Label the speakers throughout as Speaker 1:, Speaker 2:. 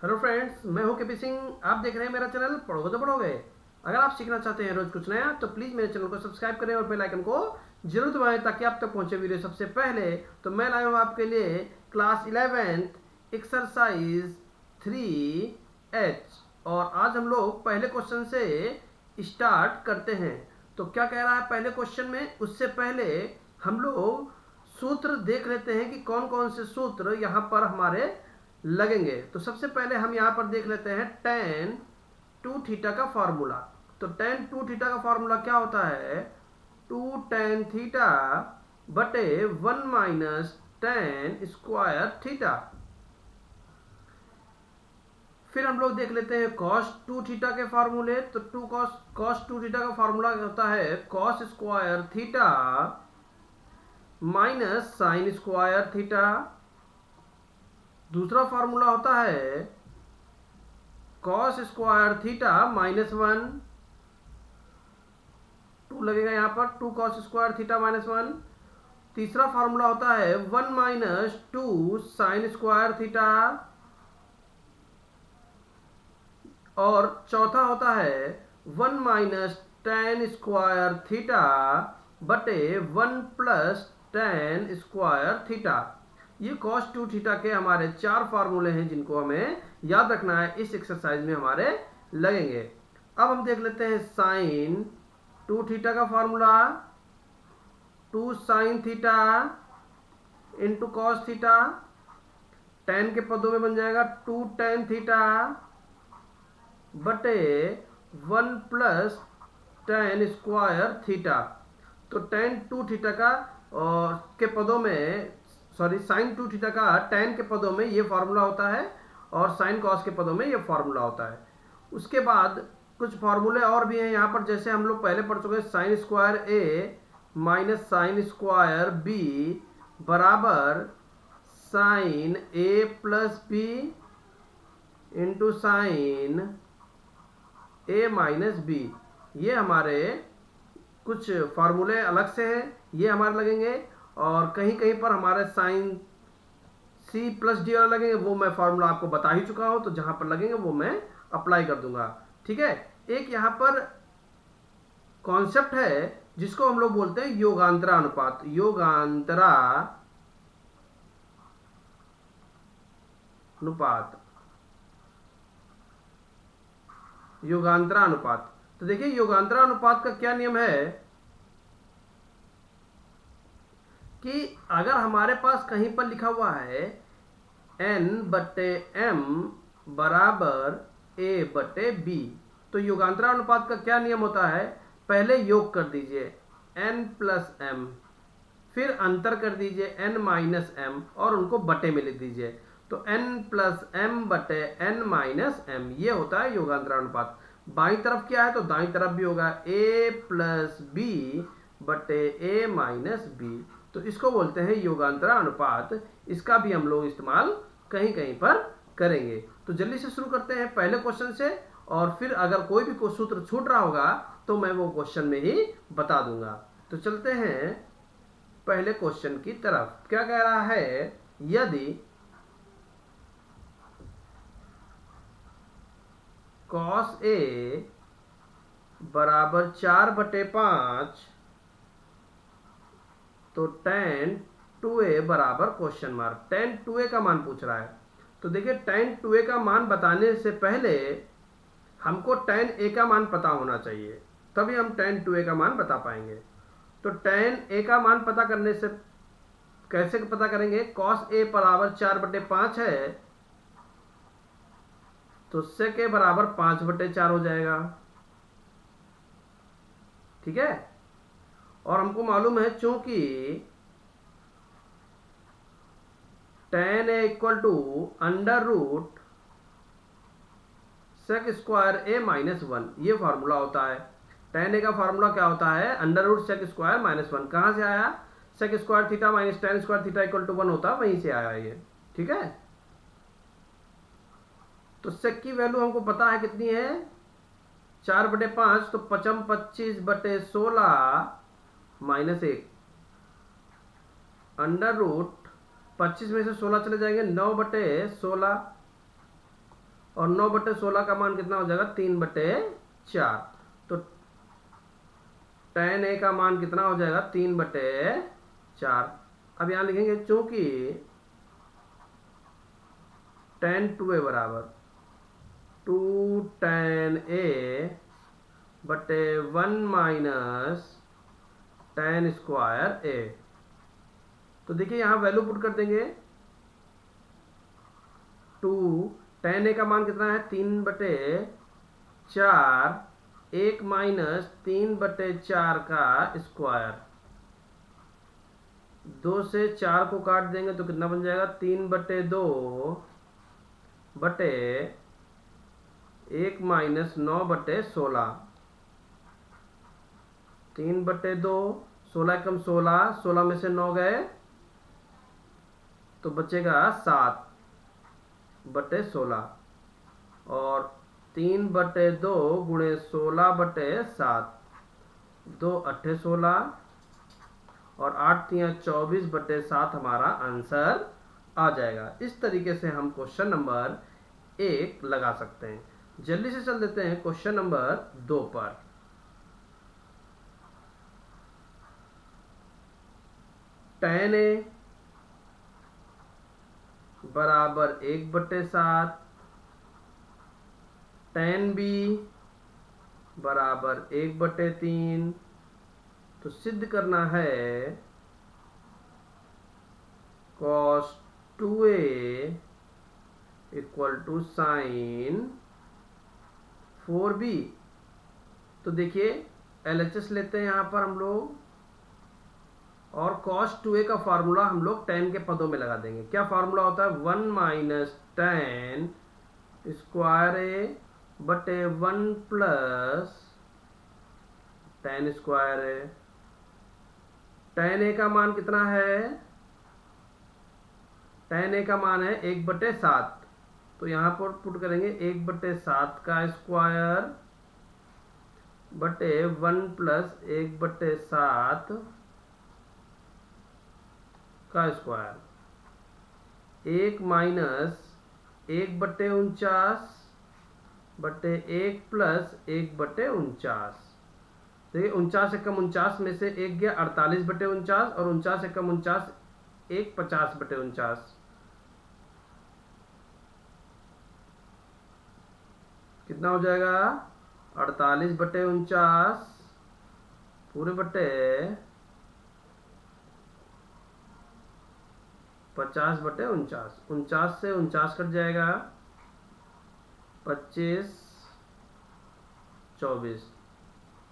Speaker 1: Hello friends, मैं हूं KP Singh. आप देख रहे हैं मेरा चैनल पढ़ोगे तो पढ़ोगे। अगर आप सीखना चाहते हैं रोज कुछ नया तो प्लीज़ मेरे चैनल को सब्सक्राइब करें और बेल आइकन को जरूर दबाएं ताकि आप तक पहुंचे वीडियो सबसे पहले। तो मैं लाया हूं आपके लिए क्लास 11th एक्सरसाइज 3H और आज हम लोग पहले क्वेश्चन से स्टार्ट करते हैं। तो क्या कह रहा है पहले क्वेश्चन में, उससे पहले हम लोग सूत्र देख लेते हैं कि कौन कौन से सूत्र यहाँ पर हमारे लगेंगे। तो सबसे पहले हम यहाँ पर देख लेते हैं tan 2 थीटा का फॉर्मूला। तो tan 2 थीटा का फॉर्मूला क्या होता है, 2 tan थीटा बटे 1 माइनस tan स्क्वायर थीटा। फिर हम लोग देख लेते हैं cos 2 थीटा के फार्मूले। तो cos 2 थीटा का फार्मूला होता है cos square theta minus sine square theta. दूसरा फार्मूला होता है cos स्क्वायर थीटा माइनस 1, 2 लगेगा यहाँ पर, 2 cos स्क्वायर थीटा माइनस 1। तीसरा फार्मूला होता है 1 माइनस 2 साइन स्क्वायर थीटा। और चौथा होता है 1 माइनस tan स्क्वायर थीटा बटे 1 प्लस tan स्क्वायर थीटा। ये cos 2 थीटा के हमारे 4 फार्मूले हैं जिनको हमें याद रखना है, इस एक्सरसाइज में हमारे लगेंगे। अब हम देख लेते हैं sin 2 थीटा का formula, 2 sin theta into cos theta. tan के पदों में बन जाएगा 2 tan थीटा बटे 1 प्लस tan स्क्वायर थीटा। तो tan 2 थीटा का और के पदों में sin 2 थीटा का tan के पदों में ये फार्मूला होता है और sin cos के पदों में ये फार्मूला होता है। उसके बाद कुछ फार्मूले और भी हैं यहाँ पर, जैसे हम लोग पहले पढ़ चुके हैं sin square a minus sin square b बराबर sin a plus b into sin a minus b। ये हमारे कुछ फार्मूले अलग से हैं, ये हमारे लगेंगे। और कहीं कहीं पर हमारे साइन c प्लस डी वाला लगेंगे, वो मैं फार्मूला आपको बता ही चुका हूं, तो जहां पर लगेंगे वो मैं अप्लाई कर दूंगा। ठीक है, एक यहां पर कॉन्सेप्ट है जिसको हम लोग बोलते हैं योगांतरा अनुपात। योगांतरा अनुपात, योगांतरा अनुपात। तो देखिए योगांतरा अनुपात का क्या नियम है कि अगर हमारे पास कहीं पर लिखा हुआ है n बटे m बराबर a बटे b, तो योगांतरा अनुपात का क्या नियम होता है, पहले योग कर दीजिए n प्लस m, फिर अंतर कर दीजिए n माइनस m और उनको बटे में लिख दीजिए। तो n प्लस m बटे n माइनस m, ये होता है योगांतरा अनुपात। बाईं तरफ क्या है, तो दाईं तरफ भी होगा a प्लस b बटे a माइनस b। तो इसको बोलते हैं योगांतरा अनुपात। इसका भी हम लोग इस्तेमाल कहीं कहीं पर करेंगे। तो जल्दी से शुरू करते हैं पहले क्वेश्चन से, और फिर अगर कोई भी सूत्र छूट रहा होगा तो मैं वो क्वेश्चन में ही बता दूंगा। तो चलते हैं पहले क्वेश्चन की तरफ। क्या कह रहा है, यदि cos a बराबर 4/5 तो tan 2a बराबर क्वेश्चन मार्क। tan 2a का मान पूछ रहा है। तो देखिए tan 2a का मान बताने से पहले हमको tan a का मान पता होना चाहिए, तभी हम tan 2a का मान बता पाएंगे। तो tan a का मान पता करने से कैसे पता करेंगे, cos a बराबर 4/5 है तो sec a बराबर 5/4 हो जाएगा। ठीक है, और हमको मालूम है चूंकि tan a equal to under root sec square a minus 1, ये फार्मूला होता है। tan a का फार्मूला क्या होता है, under root sec square minus 1। कहां से आया, sec square theta minus tan square theta equal to 1 होता है, वहीं से आया ये। ठीक है, तो sec की वैल्यू हमको पता है कितनी है, 4/5, तो 25/16 माइनस 1 अंडर रूट 25 में से 16 चले जाएंगे, 9/16 और 9/16 का मान कितना हो जाएगा 3/4। तो tan a का मान कितना हो जाएगा 3/4। अब यहाँ लिखेंगे चूंकि tan 2a बराबर 2 tan a बटे 1 माइनस tan स्क्वायर a। तो देखिए यहाँ वैल्यू पुट कर देंगे 2 tan a का मान कितना है 3/4, 1 माइनस 3/4 का स्क्वायर। 2 से 4 को काट देंगे तो कितना बन जाएगा 3/2 बटे 1 माइनस 9/16। 3/2, 16 कम 16, 16 में से 9 गए तो बचेगा 7/16 और 3/2 गुणे 16/7, 2 8 16 और 8 3 24/7 हमारा आंसर आ जाएगा। इस तरीके से हम क्वेश्चन नंबर 1 लगा सकते हैं। जल्दी से चल देते हैं क्वेश्चन नंबर 2 पर। tan a बराबर 1/7, tan b बराबर 1/3। तो सिद्ध करना है cos 2a equal to sign 4b। तो देखिए LHS लेते हैं यहाँ पर हम लोग, और cos 2a का फार्मूला हम लोग tan के पदों में लगा देंगे। क्या फार्मूला होता है 1 माइनस tan स्क्वायर a बटे 1 plus tan square a। tan a का मान कितना है, tan a का मान है 1/7। तो यहाँ पर पुट करेंगे 1/7 का स्क्वायर बटे 1 प्लस 1/7 का स्क्वायर। 1 माइनस 1/49 बटे 1 प्लस 1/49। देखिए 49 एकम 49 में से 1 गया 48/49 और 49 एकम 49 1 50/49। कितना हो जाएगा 48/49 पूरे बटे 50/49। 49 से 49 कट जाएगा 25 24।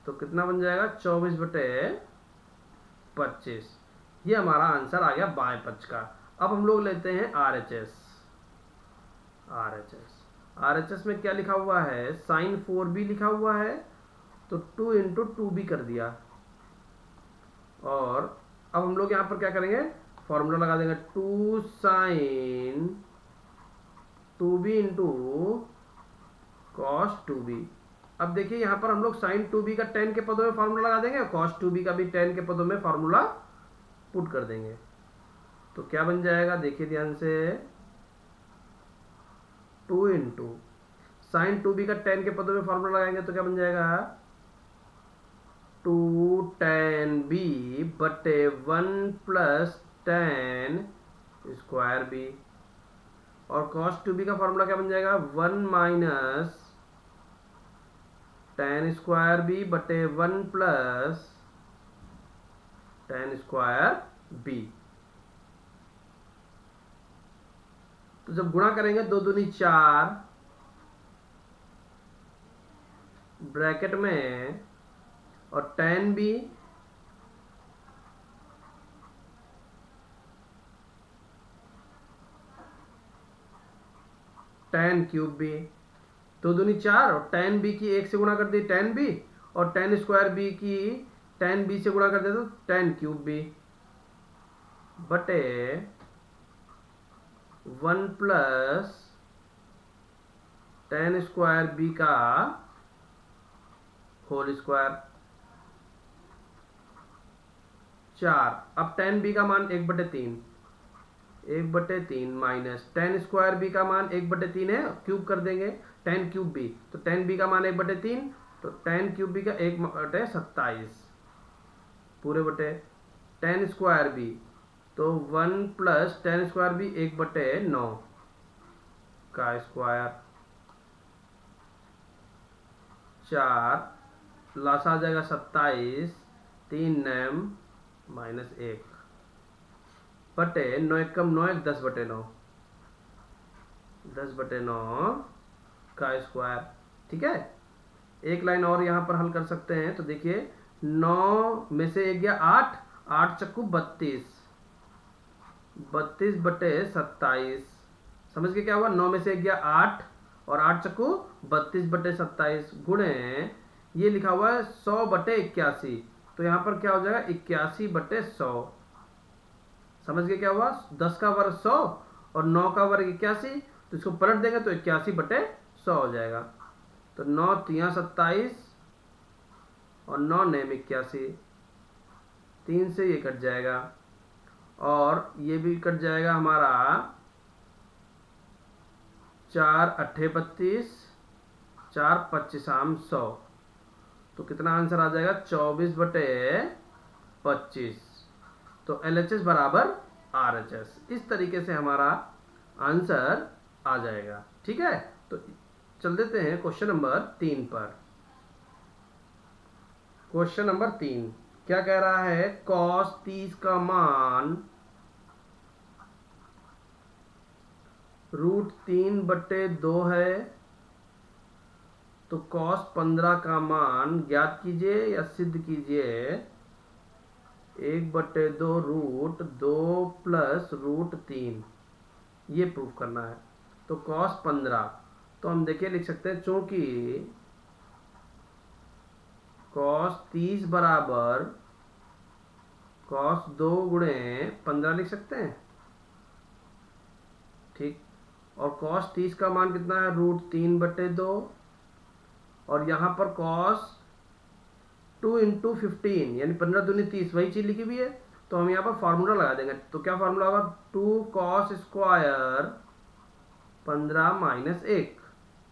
Speaker 1: तो कितना बन जाएगा 24/25। ये हमारा आंसर आ गया बाएं पक्ष का। अब हम लोग लेते हैं RHS। RHS में क्या लिखा हुआ है sin 4b लिखा हुआ है, तो 2 × 2b कर दिया। और अब हम लोग यहाँ पर क्या करेंगे फॉर्मूला लगा देंगे 2 sin 2b × cos 2b। अब देखिए यहाँ पर हम लोग sin 2b का tan के पदों में फार्मूला लगा देंगे और cos 2b का भी tan के पदों में फार्मूला पुट कर देंगे। तो क्या बन जाएगा देखिए ध्यान से 2 × sin 2b का tan के पदों में फार्मूला लगाएंगे तो क्या बन जाएगा 2 tan b बटे 1 प्लस tan स्क्वायर b। और cos 2b का फार्मूला क्या बन जाएगा 1 माइनस tan स्क्वायर b बटे 1 प्लस tan स्क्वायर b। तो जब गुणा करेंगे 2 दूनी 4 ब्रैकेट में और tan b tan cube b। 2 दूनी 4 और tan b की 1 से गुणा कर दी tan b, और tan स्क्वायर b की tan b से गुणा कर दे तो tan क्यूब b बटे 1 प्लस tan स्क्वायर b का होल स्क्वायर 4। अब tan b का मान 1/3, 1/3 माइनस टेन स्क्वायर बी का मान 1/3 है, क्यूब कर देंगे, टेन क्यूब बी, तो टेन बी का मान 1/3, तो टेन क्यूब बी का 1/27 पूरे बटे टेन स्क्वायर बी, तो 1 प्लस टेन स्क्वायर बी 1/9 का स्क्वायर, 4 लास आ जाएगा 27, 3 नैम माइनस 1 बटे 9 एकम 9 1 10/9, 10/9 का स्क्वायर। ठीक है, एक लाइन और यहाँ पर हल कर सकते हैं। तो देखिए 9 में से 1 गया 8, 8 चक्कू 32, 32/27, समझ के क्या हुआ, 9 में से 1 गया 8 और 8 चक्कू 32/27 गुणे ये लिखा हुआ है 100/81, तो यहाँ पर क्या हो जाएगा 81/100, समझ गए क्या हुआ, 10 का वर्ग 100 और 9 का वर्ग 81, तो इसको पलट देंगे तो 81/100 हो जाएगा। तो 9 3 27 और 9 9 81, 3 से ये कट जाएगा और ये भी कट जाएगा हमारा, 4 8 32, 4 25 100, तो कितना आंसर आ जाएगा 24/25, तो LHS बराबर RHS। इस तरीके से हमारा आंसर आ जाएगा। ठीक है, तो चल देते हैं क्वेश्चन नंबर 3 पर। क्वेश्चन नंबर 3 क्या कह रहा है, cos 30 का मान √3/2 है, तो cos 15 का मान ज्ञात कीजिए या सिद्ध कीजिए, 1/2 √2 प्लस √3, ये प्रूफ करना है। तो cos 15, तो हम देखिए लिख सकते हैं, चूंकि cos 30 बराबर cos 2 गुणे 15 लिख सकते हैं। ठीक, और cos 30 का मान कितना है, √3/2, और यहाँ पर cos 2 × 15 यानी 15 दूनी 30, वही चीज लिखी हुई है, तो हम यहाँ पर फार्मूला लगा देंगे। तो क्या फार्मूला होगा, 2 cos स्क्वायर 15 माइनस 1।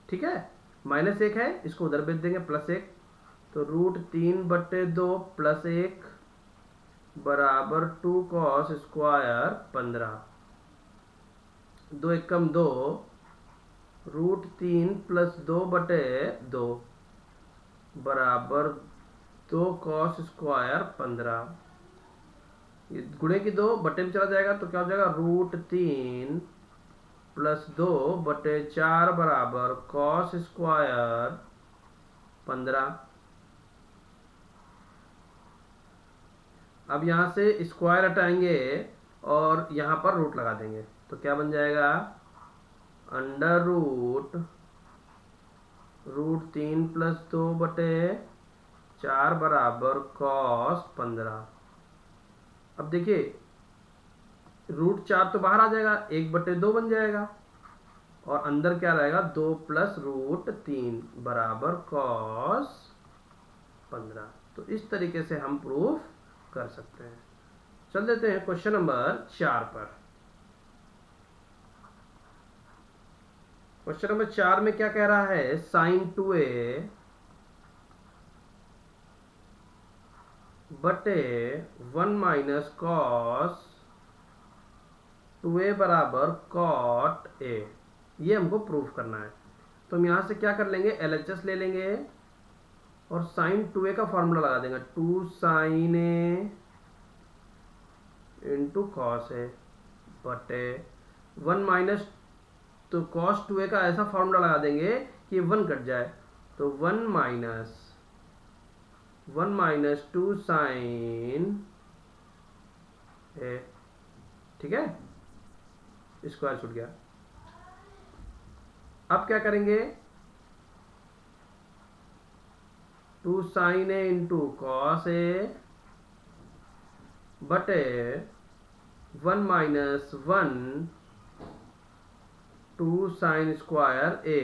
Speaker 1: ठीक है, -1 है, इसको उधर भेज देंगे +1, तो √3/2 + 1 बराबर 2 cos स्क्वायर 15, 2 एकम 2, √3 + 2/2 बराबर 2 cos स्क्वायर 15, ये गुणे की 2 बटे में चला जाएगा, तो क्या हो जाएगा, √3 + 2/4 बराबर cos स्क्वायर 15। अब यहाँ से स्क्वायर हटाएंगे और यहाँ पर रूट लगा देंगे, तो क्या बन जाएगा, √3 + 2/4 बराबर cos 15। अब देखिए √4 तो बाहर आ जाएगा, 1/2 बन जाएगा, और अंदर क्या रहेगा, 2 + √3 बराबर cos 15। तो इस तरीके से हम प्रूफ कर सकते हैं। चल देते हैं क्वेश्चन नंबर 4 पर। क्वेश्चन नंबर 4 में क्या कह रहा है, sin 2a बटे 1 माइनस cos 2a बराबर cot a, ये हमको प्रूफ करना है। तो हम यहाँ से क्या कर लेंगे, LHS ले लेंगे और sin 2a का फॉर्मूला लगा देंगे, 2 sin a into cos a बटे 1 माइनस, तो cos 2a का ऐसा फॉर्मूला लगा देंगे कि 1 कट जाए, तो 1 माइनस 2 sin a। ठीक है, स्क्वायर छूट गया। अब क्या करेंगे, 2 sin a into cos a बटे 1 माइनस 1 2 sin स्क्वायर a,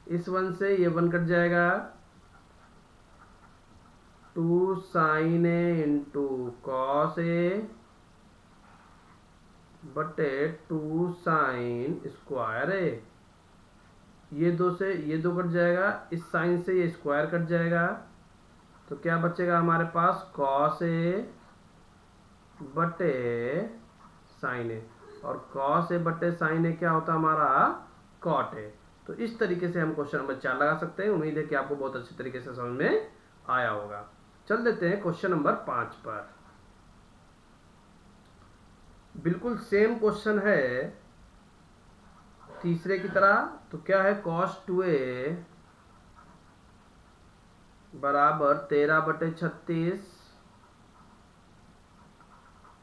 Speaker 1: इस 1 से ये 1 कट जाएगा, 2 sin a into cos a बटे 2 साइन स्क्वायर ए। ये दो से ये दो कट जाएगा, इस साइन से ये स्क्वायर कट जाएगा, तो क्या बचेगा हमारे पास कॉस ए बटे साइन ए, और कॉस ए बटे साइन ए क्या होता है हमारा कॉट ए। तो इस तरीके से हम क्वेश्चन नंबर 4 लगा सकते हैं। उम्मीद है कि आपको बहुत अच्छी तरीके से समझ में आया होगा। चल देते हैं क्वेश्चन नंबर 5 पर। बिल्कुल सेम क्वेश्चन है तीसरे की तरह। तो क्या है, cos 2a बराबर 13/36,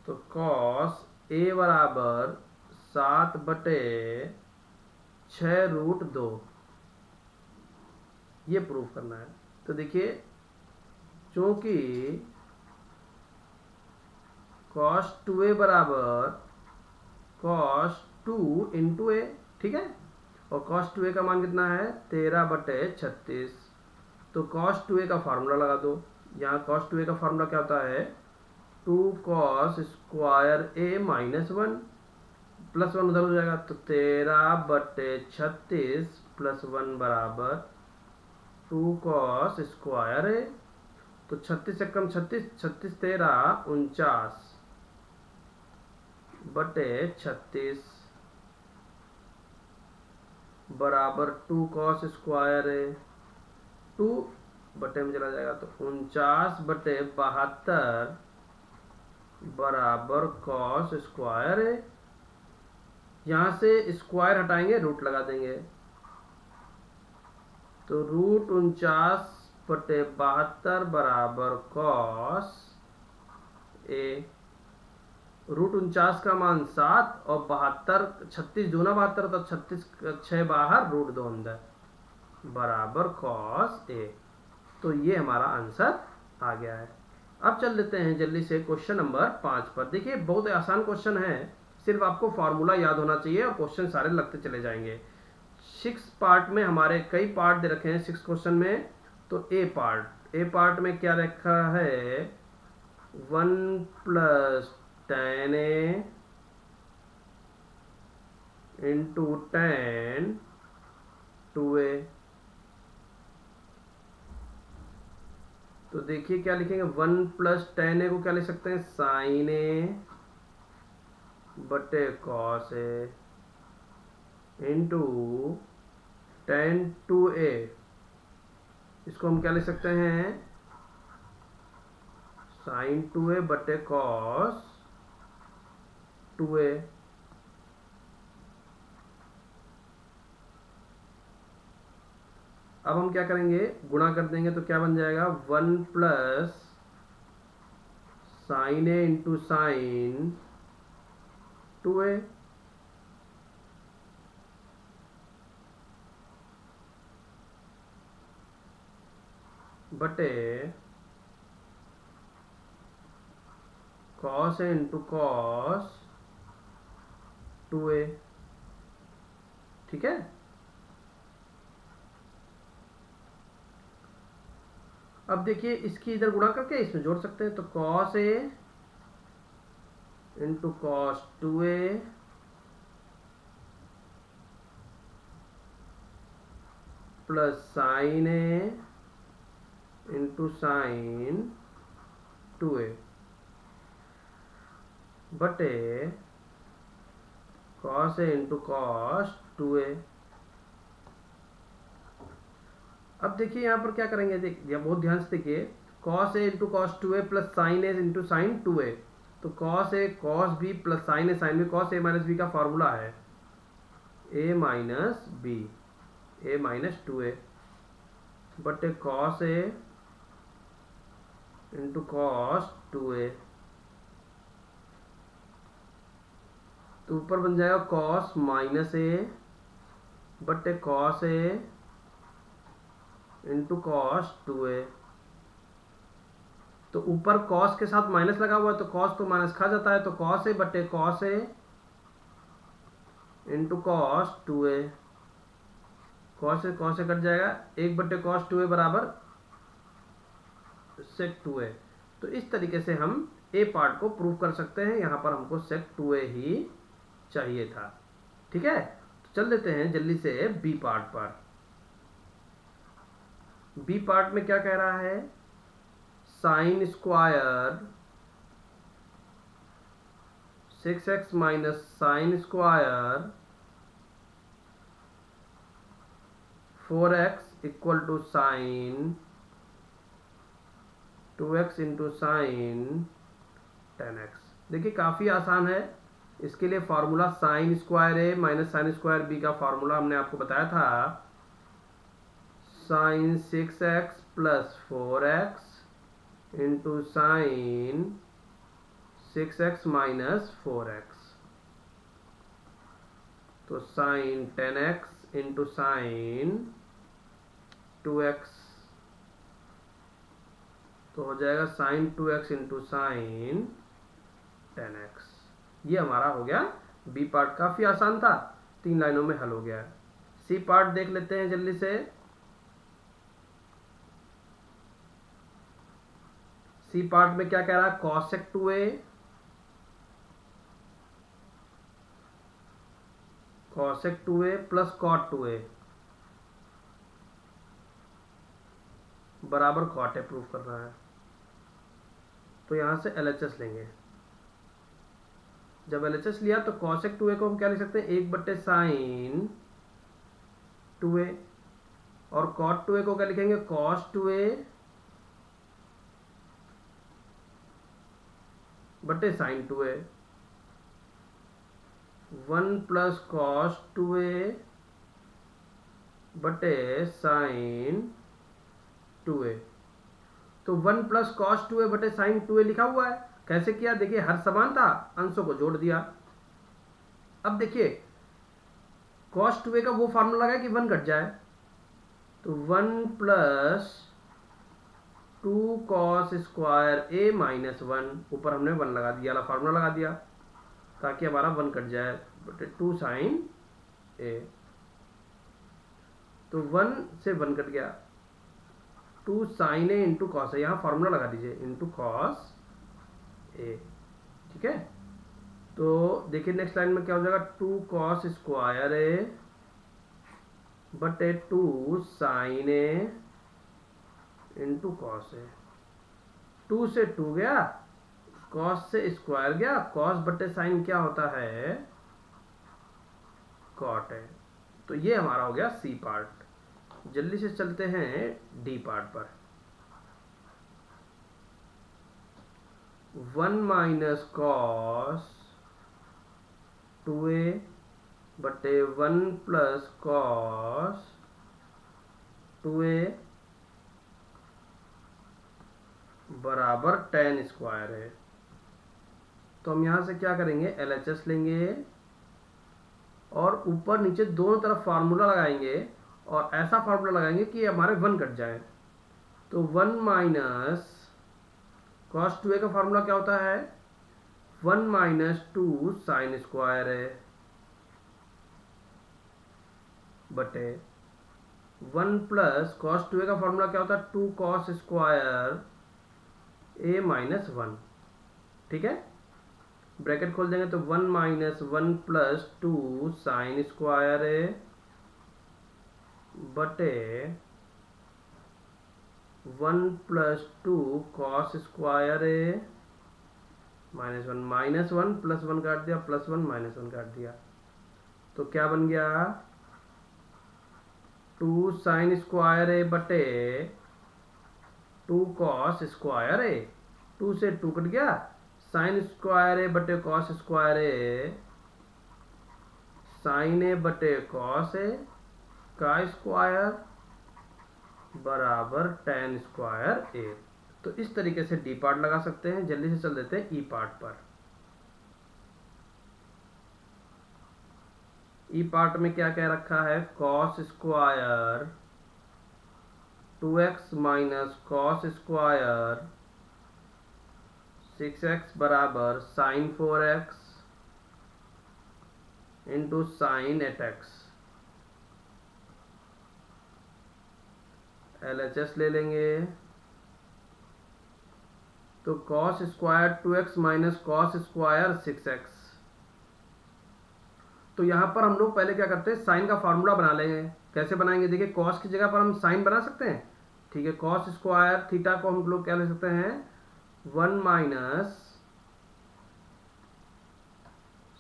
Speaker 1: तो cos a बराबर 7/6√2 ये प्रूफ करना है। तो देखिए, चूंकि cos 2a बराबर cos 2 इंटू ए, ठीक है, और cos 2a का मान कितना है 13/36, तो cos 2a का फार्मूला लगा दो। यहाँ cos 2a का फार्मूला क्या होता है 2 cos square a minus 1 plus 1 उधर हो जाएगा, तो 13/36 प्लस 1 बराबर 2 cos स्क्वायर a। तो 36 से कम 36, 36 13 49 बटे 36 बराबर 2 cos स्क्वायर है, 2 बटे में चला जाएगा, तो 49/72 बराबर cos स्क्वायर है। यहाँ से स्क्वायर हटाएंगे, रूट लगा देंगे, तो रूट 49/72 बराबर cos ए। रूट 49 का मान 7 और 72, 36 दूना 72, तो 36 6 बाहर, रूट 2 अंदर, बराबर cos ए। तो ये हमारा आंसर आ गया है। अब चल लेते हैं जल्दी से क्वेश्चन नंबर 5 पर। देखिए, बहुत आसान क्वेश्चन है, सिर्फ आपको फार्मूला याद होना चाहिए और क्वेश्चन सारे लगते चले जाएंगे। 6 पार्ट में हमारे कई पार्ट दे रखे हैं 6 क्वेश्चन में। तो ए पार्ट में क्या रखा है 1 + tan a into tan 2a। तो देखिए क्या लिखेंगे, 1 + tan a को क्या लिख सकते हैं sin a बटे cos a into tan 2a, इसको हम क्या लिख सकते हैं sin 2a बटे cos 2a। अब हम क्या करेंगे, गुणा कर देंगे, तो क्या बन जाएगा 1 + sin a into sin 2a बटे cos a into cos 2a। ठीक है, अब देखिए इसकी इधर गुणा करके इसमें जोड़ सकते हैं, तो cos a into cos 2a plus sin a into sin 2a बटे cos a into cos 2a। अब देखिए यहाँ पर क्या करेंगे, देखिए बहुत ध्यान से देखिए, cos a into cos 2a plus sin a into sin 2a, तो cos a cos b plus sin a sin b, cos a minus b का फॉर्मूला है a minus b, a minus 2a बटे cos a into cos 2a, तो ऊपर बन जाएगा cos minus a बटे cos a into cos 2a। तो ऊपर cos के साथ माइनस लगा हुआ है, तो cos तो माइनस खा जाता है, तो cos a बटे cos a into cos 2a, cos a cut जाएगा, 1 बटे cos 2a बराबर sec 2a। तो इस तरीके से हम a पार्ट को प्रूव कर सकते हैं। यहाँ पर हमको sec 2a ही चाहिए था। ठीक है, तो चल देते हैं जल्दी से बी पार्ट पर। बी पार्ट में क्या कह रहा है, sine square 6x minus sine square 4x equal to sine 2x into sine 10x। देखिए काफ़ी आसान है। इसके लिए formula sine square A minus sine square B का फार्मूला हमने आपको बताया था, sine 6x plus 4x into sine 6x minus 4x, तो sign 10x into sine 2x, तो हो जाएगा sign 2x into sine 10x। ये हमारा हो गया बी पार्ट। काफ़ी आसान था, 3 लाइनों में हल हो गया। सी पार्ट देख लेते हैं जल्दी से। सी पार्ट में क्या कह रहा है, cosec 2a cosec 2a plus cot 2a बराबर कॉट ए प्रूव कर रहा है। तो यहां से LHS लेंगे। जब LHS लिया तो कॉसेक 2a को हम क्या लिख सकते हैं, 1/साइन 2a, और कॉट 2a को क्या लिखेंगे, कॉस 2a बटे sign 2a, 1 plus cos 2a बटे साइन 2a। तो 1 प्लस कॉस 2a बटे साइन 2a लिखा हुआ है। कैसे किया, देखिए हर समान था, अंशों को जोड़ दिया। अब देखिए कॉस 2a का वो फार्मूला लगा कि 1 कट जाए, तो 1 plus 2 cos square a minus 1, ऊपर हमने 1 लगा दिया, वाला फार्मूला लगा दिया ताकि हमारा 1 कट जाए, बटे 2 साइन a, तो 1 से 1 कट गया, 2 sine a into cos a, यहाँ फार्मूला लगा दीजिए, इंटू कॉस a। ठीक है, तो देखिए नेक्स्ट लाइन में क्या हो जाएगा, 2 कॉस स्क्वायर a बटे 2 sine a into cos a। 2 से 2 गया, कॉस से स्क्वायर गया, कॉस बटे साइन क्या होता है, कॉट है। तो ये हमारा हो गया सी पार्ट। जल्दी से चलते हैं डी पार्ट पर। 1 माइनस कॉस 2a बटे 1 प्लस कॉस 2a बराबर tan स्क्वायर है। तो हम यहाँ से क्या करेंगे, LHS लेंगे और ऊपर नीचे दोनों तरफ फार्मूला लगाएंगे और ऐसा फार्मूला लगाएंगे कि हमारे 1 कट जाए। तो 1 माइनस कॉस 2a का फार्मूला क्या होता है, 1 माइनस 2 साइन स्क्वायर है बटे 1 प्लस कॉस 2a का फार्मूला क्या होता है, 2 कॉस स्क्वायर a माइनस 1। ठीक है, ब्रैकेट खोल देंगे तो 1 माइनस 1 प्लस 2 साइन स्क्वायर है बटे 1 प्लस 2 कॉस स्क्वायर है माइनस 1, माइनस 1 प्लस 1 काट दिया, प्लस 1 माइनस 1 काट दिया, तो क्या बन गया, 2 साइन स्क्वायर है बटे 2 कॉस स्क्वायर है, 2 से 2 कट गया, साइन स्क्वायर है बटे कॉस स्क्वायर है, साइन ए बटे कॉस ए का स्क्वायर बराबर tan स्क्वायर ए। तो इस तरीके से डी पार्ट लगा सकते हैं। जल्दी से चल देते हैं ई पार्ट पर। ई पार्ट में क्या कह रखा है, cos square 2x minus cos square 6x बराबर sign 4x into sign 8x। LHS ले लेंगे तो cos square 2x minus cos square 6x तो यहाँ पर हम लोग पहले क्या करते हैं, साइन का फार्मूला बना लेंगे। कैसे बनाएंगे, देखिए कॉस की जगह पर हम साइन बना सकते हैं, ठीक है। कॉस स्क्वायर थीटा को हम लोग क्या ले सकते हैं, 1 minus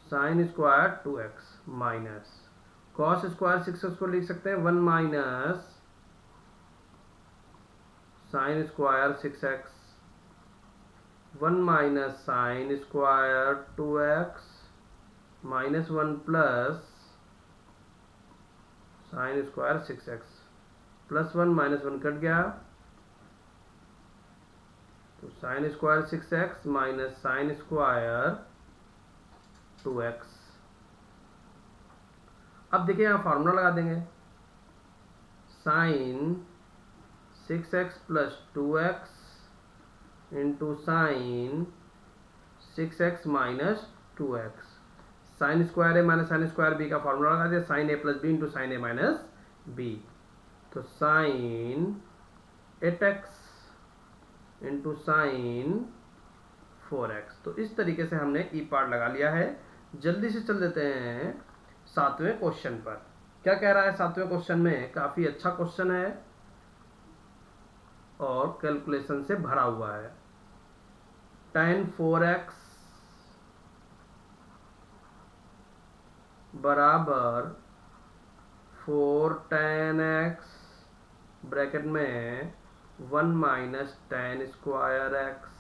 Speaker 1: sine square 2x minus cos square 6x को लिख सकते हैं 1 minus sine square 6x, 1 minus sine square 2x minus 1 plus sine square 6x plus 1 minus 1 cut गया, तो sine square 6x minus sine square 2x। अब देखिए यहाँ formula लगा देंगे, sine 6x plus 2x into sine 6x minus 2x। Sine square A minus sine square B का formula लगा दिया, sine A plus B into sine A minus B. तो sine 8x into sine 4x। तो इस तरीके से हमने ई part लगा लिया है। जल्दी से चल देते हैं 7वें क्वेश्चन पर। क्या कह रहा है 7वें क्वेश्चन में, काफी अच्छा क्वेश्चन है और कैलकुलेशन से भरा हुआ है। tan 4x बराबर 4 tan x ब्रैकेट में 1 minus tan square x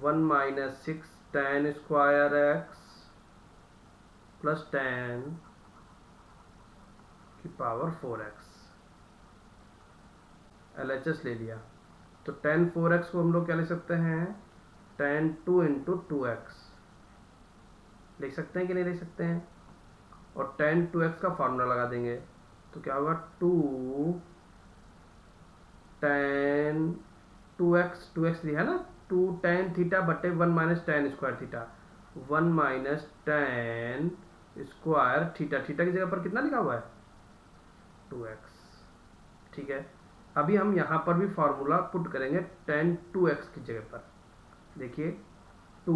Speaker 1: 1 minus 6 tan square x plus tan की पावर 4x। LHS ले लिया, तो tan 4x को हम लोग क्या ले सकते हैं, tan 2 इंटू 2x लिख सकते हैं कि नहीं लिख सकते हैं। और tan 2x का फार्मूला लगा देंगे, तो क्या होगा 2 tan 2x लिखा ना, 2 tan थीटा बटे 1 minus tan square theta, 1 minus tan square theta. Theta की जगह पर कितना लिखा हुआ है, 2x, ठीक है। अभी हम यहाँ पर भी फार्मूला पुट करेंगे tan 2x की जगह पर। देखिए 2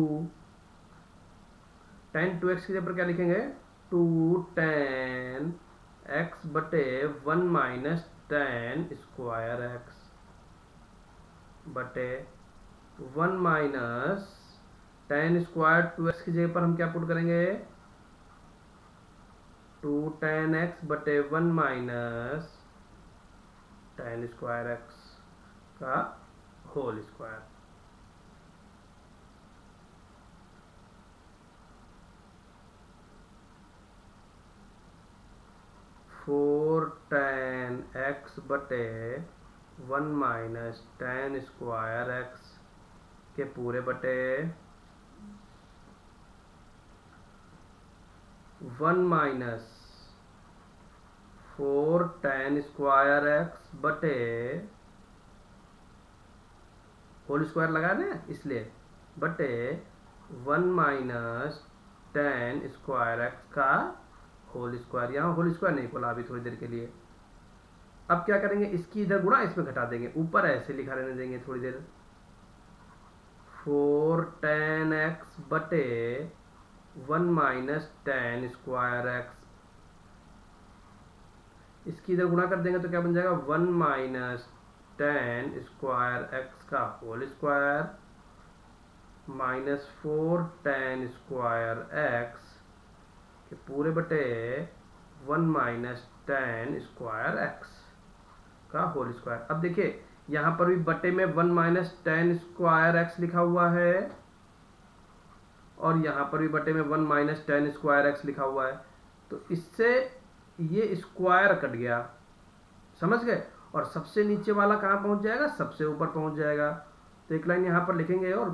Speaker 1: tan 2x की जगह पर क्या लिखेंगे, 2 tan x बटे 1 माइनस tan स्क्वायर x बटे 1 माइनस tan स्क्वायर 2x की जगह पर हम क्या पुट करेंगे, 2 tan x बटे 1 माइनस tan स्क्वायर x का whole square. Four tan x बटे 1 माइनस tan स्क्वायर x के पूरे बटे 1 माइनस 4 tan स्क्वायर x बटे होल स्क्वायर लगा ना इसलिए, बटे 1 माइनस tan स्क्वायर x का होल स्क्वायर। यहाँ होल स्क्वायर नहीं खोला अभी थोड़ी देर के लिए। अब क्या करेंगे, इसकी इधर गुणा इसमें घटा देंगे, ऊपर ऐसे लिखा रहने देंगे थोड़ी देर। 4 tan x बटे 1 माइनस tan स्क्वायर x, इसकी इधर गुणा कर देंगे तो क्या बन जाएगा, 1 माइनस tan स्क्वायर x का whole square minus 4 tan square x के पूरे बटे 1 माइनस tan स्क्वायर x का होल स्क्वायर। अब देखिए यहाँ पर भी बटे में 1 माइनस tan स्क्वायर x लिखा हुआ है और यहाँ पर भी बटे में 1 माइनस tan स्क्वायर x लिखा हुआ है, तो इससे ये स्क्वायर कट गया, समझ गए। और सबसे नीचे वाला कहाँ पहुँच जाएगा, सबसे ऊपर पहुँच जाएगा। तो एक लाइन यहाँ पर लिखेंगे और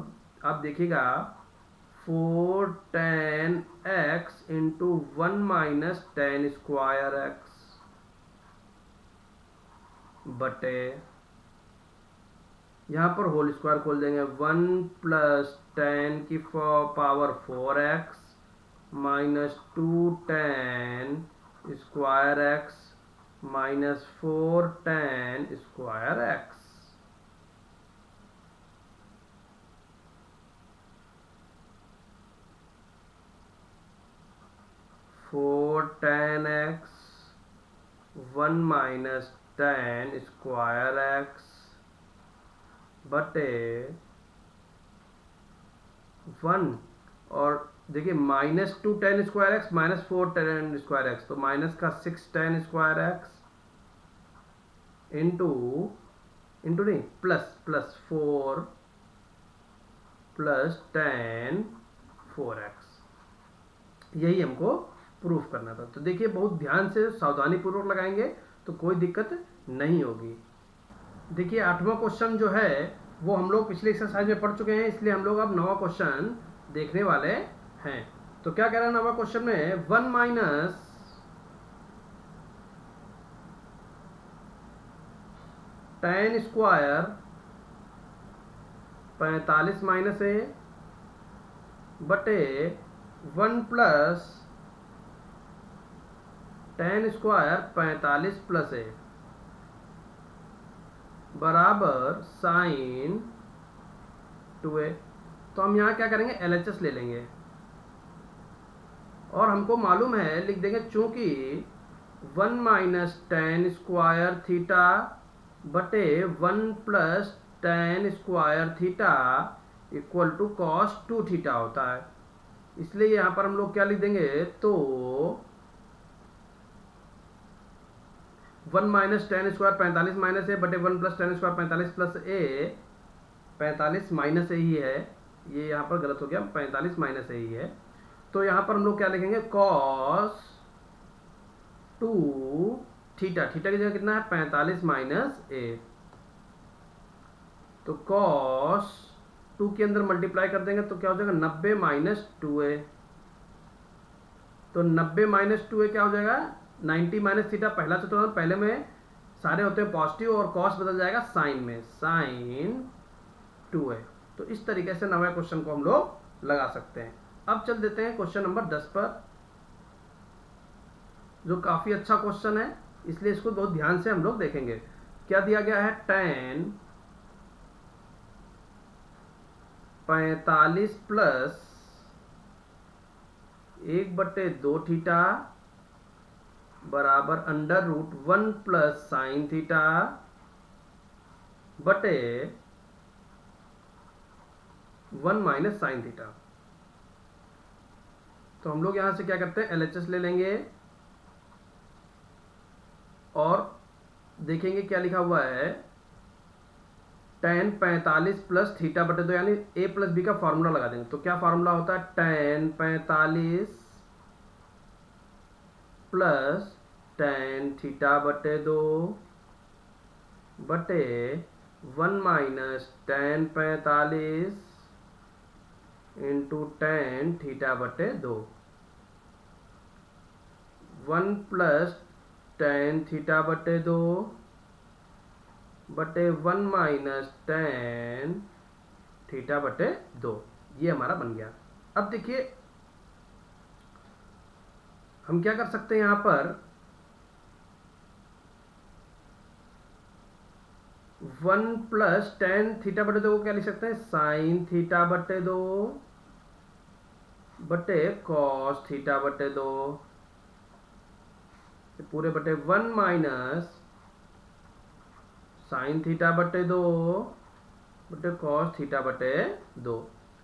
Speaker 1: आप देखिएगा 4 tan x into 1 minus tan square x बटे, यहाँ पर होल स्क्वायर खोल देंगे, 1 प्लस tan की power 4x minus 2 tan square x minus 4 tan square x। 4 tan x 1 minus tan square x बटे 1 और देखिए -2 tan square x minus 4 tan square x, तो माइनस का 6 tan स्क्वायर x इंटू नहीं plus 4 plus tan 4x, यही हमको proof करना था। तो देखिए बहुत ध्यान से सावधानी पूर्वक लगाएंगे तो कोई दिक्कत नहीं होगी। देखिए 8वां क्वेश्चन जो है वो हम लोग पिछले एक्सरसाइज में पढ़ चुके हैं, इसलिए हम लोग अब 9वां क्वेश्चन देखने वाले हैं। तो क्या कह रहा है 9वां क्वेश्चन में, 1 माइनस tan स्क्वायर 45 माइनस ए बटे 1 प्लस tan स्क्वायर 45 प्लस ए बराबर साइन 2a। तो हम यहाँ क्या करेंगे, LHS ले लेंगे और हमको मालूम है, लिख देंगे चूंकि 1 माइनस tan स्क्वायर थीटा बटे 1 plus tan square theta equal to cos 2 theta होता है, इसलिए यहाँ पर हम लोग क्या लिख देंगे, तो 1 माइनस tan स्क्वायर 45 माइनस ए बटे 1 प्लस tan स्क्वायर 45 प्लस ए, 45 माइनस ए ही है, ये यहाँ पर गलत हो गया, 45 माइनस ए ही है। तो यहाँ पर हम लोग क्या लिखेंगे, cos 2 थीटा, थीटा की जगह कितना है 45 माइनस ए, तो cos 2 के अंदर मल्टीप्लाई कर देंगे तो क्या हो जाएगा 90 माइनस 2a, तो 90 माइनस 2a क्या हो जाएगा 90 माइनस थीटा, पहला सूत्र पहले में सारे होते हैं पॉजिटिव और cos बदल जाएगा साइन में, साइन 2a। तो इस तरीके से 9वें क्वेश्चन को हम लोग लगा सकते हैं। अब चल देते हैं क्वेश्चन नंबर 10 पर, जो काफी अच्छा क्वेश्चन है, इसलिए इसको बहुत ध्यान से हम लोग देखेंगे। क्या दिया गया है, tan 45 प्लस 1/2 थीटा बराबर under root 1 plus sine theta बटे 1 माइनस साइन थीटा। तो हम लोग यहां से क्या करते हैं, LHS ले लेंगे और देखेंगे क्या लिखा हुआ है, tan 45 प्लस थीटा बटे 2, यानी a प्लस b का फॉर्मूला लगा देंगे। तो क्या फॉर्मूला होता है, tan 45 प्लस tan थीटा बटे 2 बटे 1 minus tan 45 into tan theta बटे 2, 1 प्लस tan थीटा बटे 2 बटे 1 माइनस tan थीटा बटे 2, ये हमारा बन गया। अब देखिए हम क्या कर सकते हैं, यहां पर 1 प्लस tan थीटा बटे 2 को क्या लिख सकते हैं, साइन थीटा बटे 2 बटे cos थीटा बटे 2 पूरे बटे 1 माइनस साइन थीटा बटे 2 बटे cos थीटा बटे 2।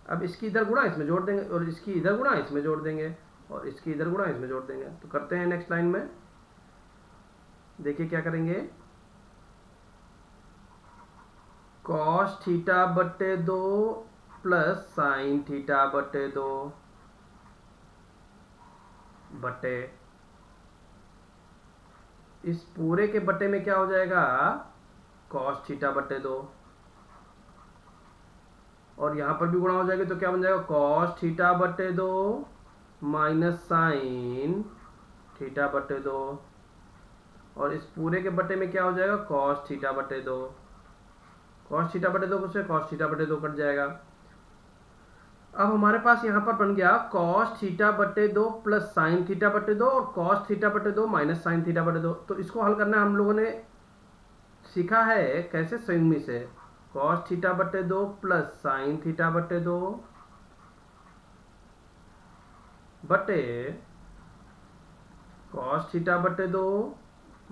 Speaker 1: अब इसकी इधर गुणा इसमें जोड़ देंगे और इसकी इधर गुणा इसमें जोड़ देंगे और इसकी इधर गुणा इसमें जोड़ देंगे। तो करते हैं नेक्स्ट लाइन में, देखिए क्या करेंगे, cos थीटा बटे 2 प्लस साइन थीटा बटे 2 बटे इस पूरे के बटे में क्या हो जाएगा, cos थीटा बटे 2, और यहां पर भी गुणा हो जाएगी तो क्या बन जाएगा, cos थीटा बटे 2 माइनस साइन थीटा बटे 2, और इस पूरे के बटे में क्या हो जाएगा, cos थीटा बटे 2, cos थीटा बटे 2 से cos थीटा बटे 2 कट जाएगा। अब हमारे पास यहाँ पर बन गया cos थीटा बटे 2 प्लस साइन थीटा बटे 2 और cos थीटा बटे 2 माइनस साइन थीटा बटे 2। तो इसको हल करना हम लोगों ने सीखा है कैसे, संयुग्मी से, cos थीटा बटे 2 प्लस साइन थीटा बटे 2 बटे कॉस थीटा बटे 2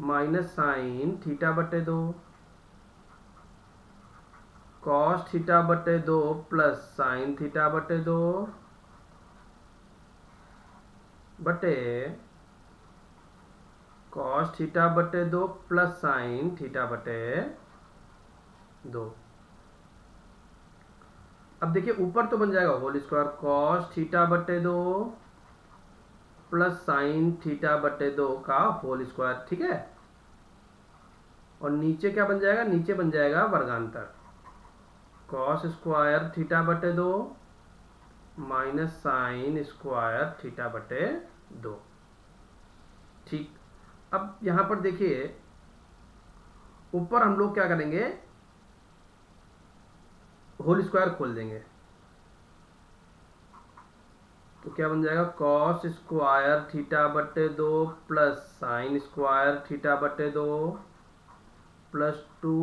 Speaker 1: माइनस साइन थीटा बटे 2, कॉस थीटा बटे 2 प्लस साइन थीटा बटे 2 बटे कॉस थीटा बटे 2 प्लस साइन थीटा बटे 2। अब देखिए ऊपर तो बन जाएगा होल स्क्वायर कॉस थीटा बटे 2 प्लस साइन थीटा बटे 2 का होल स्क्वायर, ठीक है। और नीचे क्या बन जाएगा, नीचे बन जाएगा वर्गांतर कॉस स्क्वायर थीटा बटे 2 माइनस साइन स्क्वायर थीटा बटे 2। ठीक, अब यहां पर देखिए ऊपर हम लोग क्या करेंगे, होल स्क्वायर खोल देंगे तो क्या बन जाएगा कॉस स्क्वायर थीटा बटे 2 प्लस साइन स्क्वायर थीटा बटे 2 प्लस 2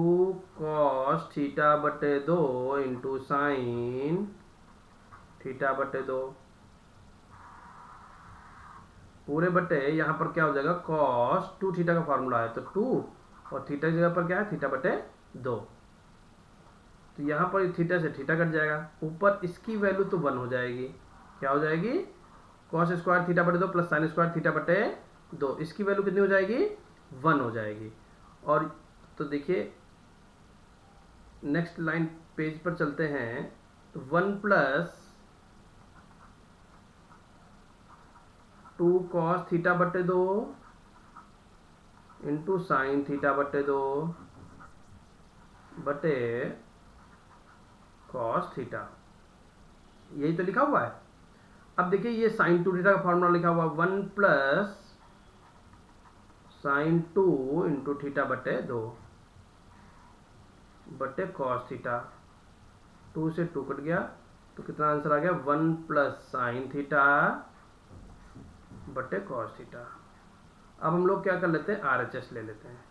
Speaker 1: कॉस थीटा बटे 2 इंटू साइन थीटा बटे 2 पूरे बटे यहां पर क्या हो जाएगा कॉस 2 थीटा का फॉर्मूला है तो 2 और थीटा की जगह पर क्या है थीटा बटे 2, तो यहां पर थीटा से थीटा कट जाएगा, ऊपर इसकी वैल्यू तो 1 हो जाएगी, क्या हो जाएगी कॉस स्क्वायर थीटा बटे 2 प्लस साइन स्क्वायर थीटा बटे 2, इसकी वैल्यू कितनी हो जाएगी 1 हो जाएगी। और तो देखिए नेक्स्ट लाइन पेज पर चलते हैं तो 1 प्लस 2 कॉस थीटा बटे 2 इंटू साइन थीटा बटे 2 बटे कॉस थीटा, यही तो लिखा हुआ है। अब देखिए ये साइन 2 थीटा का फॉर्मूला लिखा हुआ 1 प्लस साइन 2 इंटू थीटा बटे 2 बटे कॉस थीटा, 2 से 2 कट गया तो कितना आंसर आ गया 1 प्लस साइन थीटा बटे कॉस थीटा। अब हम लोग क्या कर लेते हैं RHS ले लेते हैं,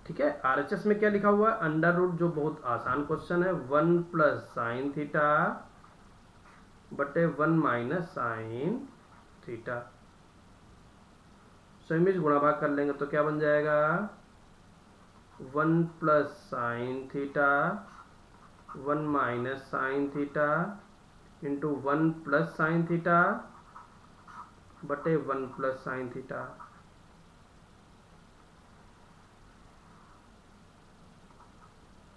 Speaker 1: ठीक है। RHS में क्या लिखा हुआ है अंडर रूट, जो बहुत आसान क्वेश्चन है 1 प्लस साइन थीटा बटे 1 माइनस साइन थीटा, समीज गुणा भाग कर लेंगे तो क्या बन जाएगा 1 plus sine theta 1 minus sine theta into 1 plus sine theta बटे 1 प्लस साइन थीटा।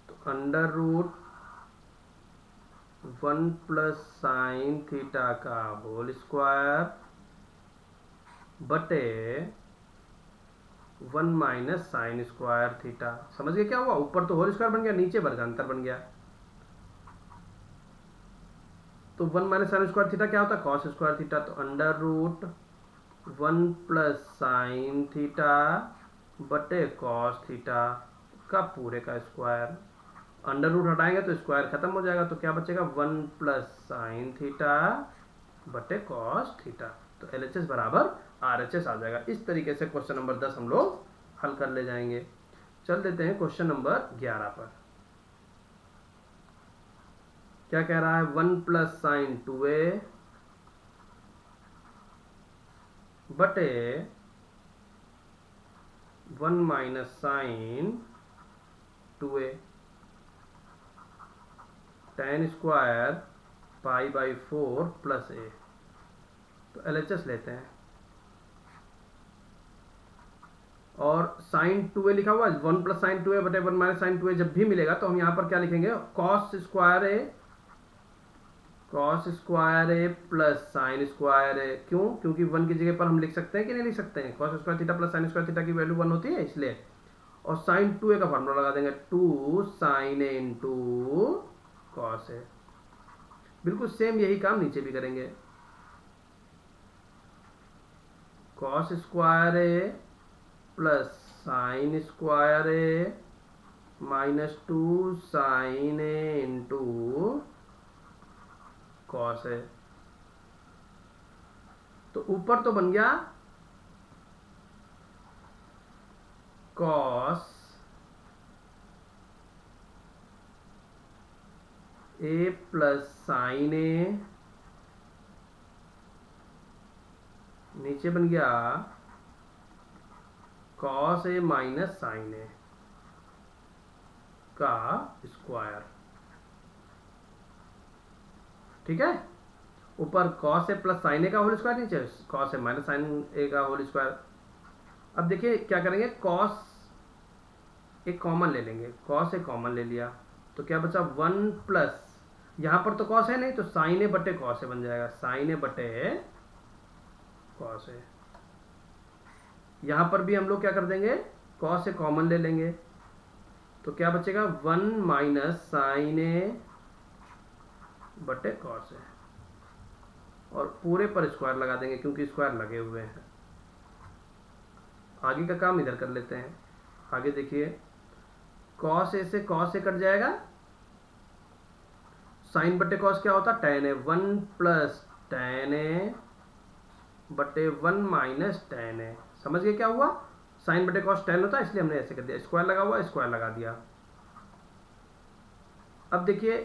Speaker 1: तो under root 1 plus sine theta का होल स्क्वायर बटे 1 माइनस साइन स्क्वायर थीटा, समझ गए क्या हुआ, ऊपर तो होल स्क्वायर बन गया नीचे वर्गांतर बन गया। तो 1 माइनस साइन स्क्वायर थीटा क्या होता है कॉस स्क्वायर थीटा, तो under root 1 plus sine theta बटे कॉस थीटा का पूरे का स्क्वायर, अंडर रूट हटाएंगे तो स्क्वायर खत्म हो जाएगा तो क्या बचेगा 1 प्लस साइन थीटा बटे कॉस थीटा, तो LHS बराबर RHS आ जाएगा। इस तरीके से क्वेश्चन नंबर 10 हम लोग हल कर ले जाएंगे। चल देते हैं क्वेश्चन नंबर 11 पर। क्या कह रहा है 1 प्लस साइन 2a बटे 1 minus sine 2a tan square pi by 4 plus a, तो LHS लेते हैं और साइन 2a लिखा हुआ है 1 प्लस साइन 2a बटे 1 माइनस साइन 2a, जब भी मिलेगा तो हम यहां पर क्या लिखेंगे कॉस स्क्वायर ए प्लस साइन स्क्वायर ए, क्यों, क्योंकि 1 की जगह पर हम लिख सकते हैं कि नहीं लिख सकते हैं, cos square theta plus sine square theta की वैल्यू 1 होती है इसलिए, और साइन 2a का फॉर्मूला लगा देंगे 2 sign A into cos A, बिल्कुल सेम यही काम नीचे भी करेंगे cos square A plus sine square A minus 2 sign A into cos है, तो ऊपर तो बन गया कॉस ए प्लस साइन ए नीचे बन गया कॉस ए माइनस साइन ए का स्क्वायर, ठीक है। ऊपर कॉस ए प्लस साइन ए का होल स्क्वायर, नीचे कॉस ए माइनस साइन ए का होल स्क्वायर। अब देखिए क्या करेंगे, कॉस एक कॉमन ले लेंगे, कॉस ए कॉमन ले लिया तो क्या बचा 1 प्लस, यहां पर तो कॉस है नहीं तो साइन ए बटे कॉस ए बन जाएगा, साइन ए बटे कॉस ए। यहां पर भी हम लोग क्या कर देंगे, कॉस ए कॉमन ले लेंगे तो क्या बचेगा 1 माइनस साइन ए बटे कॉस ए, और पूरे पर स्क्वायर लगा देंगे क्योंकि स्क्वायर लगे हुए हैं। आगे का काम इधर कर लेते हैं। आगे देखिए कॉस ए से कॉस ए कट जाएगा, साइन बटे कॉस क्या होता है ten A, 1 plus ten A बटे 1 माइनस टेन ए। समझ गए क्या हुआ, साइन बटे कॉस टेन होता है इसलिए हमने ऐसे कर दिया, स्क्वायर लगा हुआ स्क्वायर लगा दिया। अब देखिए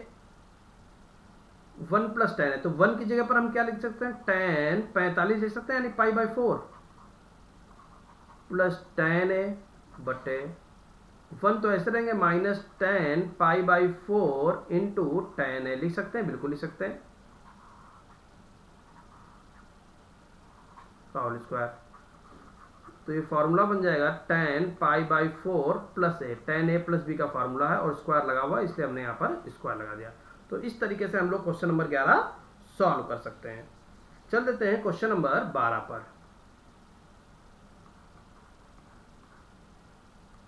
Speaker 1: 1 प्लस टेन है तो 1 की जगह पर हम क्या लिख सकते हैं, टेन 45 लिख सकते हैं, यानी pi by 4 plus ten A बटे 1 तो ऐसे रहेंगे minus 10 pi by 4 into ten A, लिख सकते हैं, बिल्कुल लिख सकते हैं, होल स्क्वायर। तो ये फॉर्मूला बन जाएगा 10 pi by 4 plus A, 10 A plus B का फॉर्मूला है और स्क्वायर लगा हुआ इसलिए हमने यहाँ पर स्क्वायर लगा दिया। तो इस तरीके से हम लोग क्वेश्चन नंबर 11 सॉल्व कर सकते हैं। चल देते हैं क्वेश्चन नंबर 12 पर।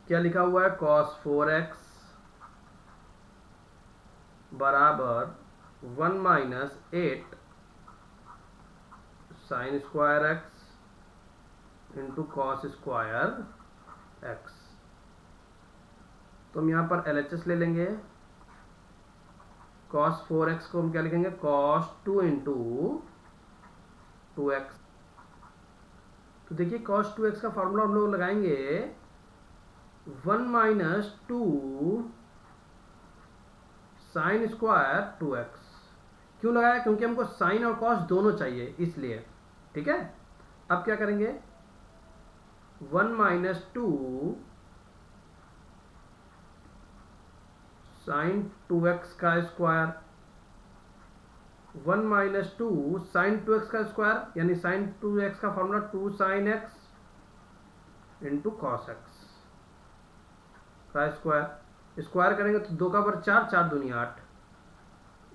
Speaker 1: क्या लिखा हुआ है, cos 4x बराबर 1 minus 8 sine square x into cos square x। तो हम यहाँ पर LHS ले लेंगे, cos 4x को हम क्या लिखेंगे, cos 2 इंटू 2x। तो देखिए cos 2x का फॉर्मूला हम लोग लगाएंगे 1 माइनस 2 साइन स्क्वायर 2x। क्यों लगाया, क्योंकि हमको साइन और कॉस दोनों चाहिए इसलिए, ठीक है। अब क्या करेंगे 1 माइनस 2 साइन 2x का स्क्वायर, 1 माइनस 2 साइन 2x का स्क्वायर यानी साइन 2x का formula 2 sine x into cos x का स्क्वायर। स्क्वायर करेंगे तो 2 का बर 4, 4 दूनी 8,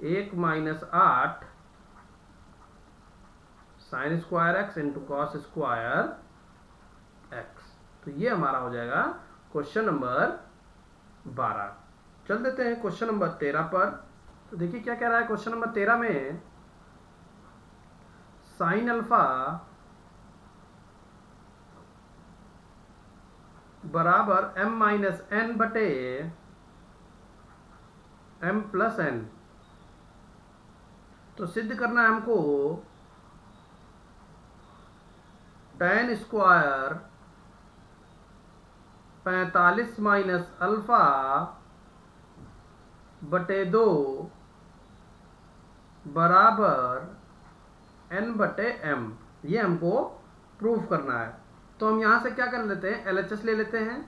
Speaker 1: 1 minus 8 sine square x into cos square x। तो ये हमारा हो जाएगा क्वेश्चन नंबर 12। चल देते हैं क्वेश्चन नंबर 13 पर। तो देखिए क्या कह रहा है क्वेश्चन नंबर 13 में, साइन अल्फा बराबर m माइनस n बटे m प्लस n। तो सिद्ध करना है हमको tan स्क्वायर 45 माइनस अल्फा बटे 2 बराबर n बटे m, ये हमको प्रूफ करना है। तो हम यहां से क्या कर लेते हैं, LHS ले लेते हैं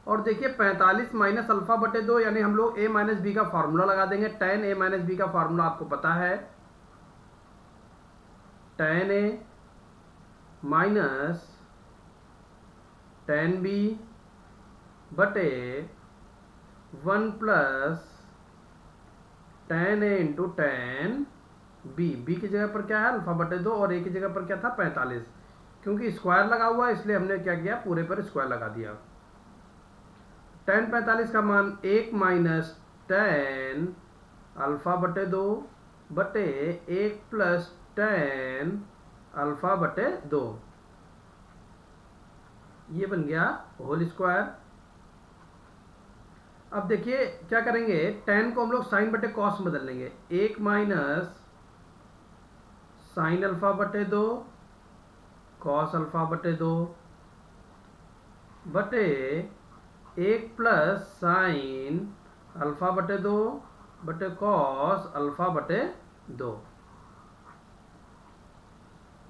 Speaker 1: और देखिए 45 माइनस अल्फा बटे 2 यानी हम लोग a माइनस बी का फॉर्मूला लगा देंगे। tan a माइनस बी का फॉर्मूला आपको पता है, tan a minus tan b बटे 1 plus tan a into tan b। b की जगह पर क्या है अल्फा बटे 2 और a की जगह पर क्या था 45, क्योंकि स्क्वायर लगा हुआ है इसलिए हमने क्या किया पूरे पर स्क्वायर लगा दिया। tan 45 का मान 1 माइनस tan अल्फा बटे 2 बटे 1 प्लस tan अल्फा बटे 2, ये बन गया होल स्क्वायर। अब देखिए क्या करेंगे, tan को हम लोग साइन बटे कॉस में बदल लेंगे, 1 माइनस साइन अल्फा बटे 2 कॉस अल्फा बटे 2 बटे 1 प्लस साइन अल्फा बटे 2 बटे कॉस अल्फा बटे 2।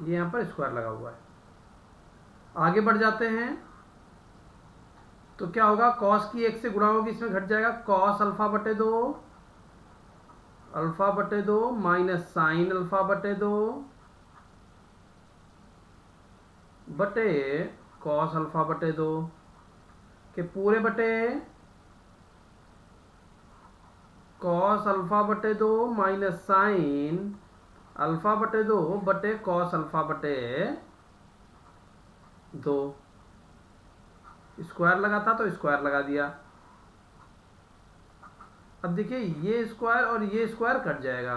Speaker 1: ये यहाँ पर स्क्वायर लगा हुआ है। आगे बढ़ जाते हैं तो क्या होगा, कॉस की 1 से गुणा होगी, इसमें घट जाएगा कॉस अल्फा बटे 2 अल्फा बटे 2 माइनस साइन अल्फा बटे 2 बटे कॉस अल्फा बटे 2 के पूरे बटे कॉस अल्फा बटे 2 माइनस साइन अल्फा बटे 2 बटे कॉस अल्फा बटे 2। स्क्वायर लगा था तो स्क्वायर लगा दिया। अब देखिए ये स्क्वायर और ये स्क्वायर कट जाएगा।